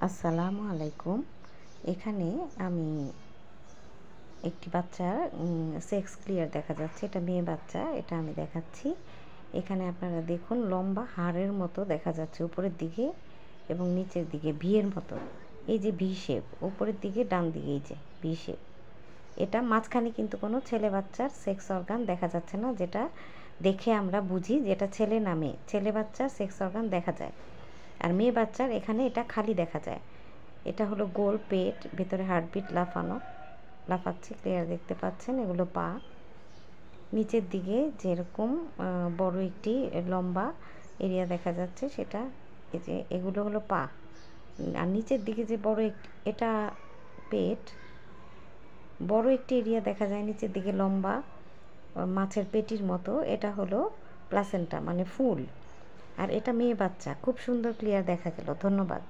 আসসালামু আলাইকুম। এখানে আমি একটি বাচ্চার সেক্স ক্লিয়ার দেখা যাচ্ছে। এটা মেয়ে বাচ্চা, এটা আমি দেখাচ্ছি। এখানে আপনারা দেখুন লম্বা হাড়ের মতো দেখা যাচ্ছে উপরের দিকে এবং নিচের দিকে ভিয়ের মতো। এই যে ভি শেপ, উপরের দিকে ডান দিকে এই যে ভি শেপ। এটা মাঝখানে কিন্তু কোনো ছেলে বাচ্চার সেক্স অর্গান দেখা যাচ্ছে না, যেটা দেখে আমরা বুঝি যে এটা ছেলে না মেয়ে। ছেলে বাচ্চার সেক্স অর্গান দেখা যায়, আর মেয়ে বাচ্চার এখানে এটা খালি দেখা যায়। এটা হলো গোল পেট, ভেতরে হার্টবিট লাফাচ্ছে, ক্লিয়ার দেখতে পাচ্ছেন। এগুলো পা। নিচের দিকে যেরকম বড় একটি লম্বা এরিয়া দেখা যাচ্ছে, সেটা এই যে এগুলো হলো পা। আর নিচের দিকে যে বড় এটা পেট, বড় একটি এরিয়া দেখা যায় নিচের দিকে লম্বা মাছের পেটির মতো। এটা হলো প্লাসেন্টা মানে ফুল। আর এটা মেয়ে বাচ্চা, খুব সুন্দর ক্লিয়ার দেখা গেল। ধন্যবাদ।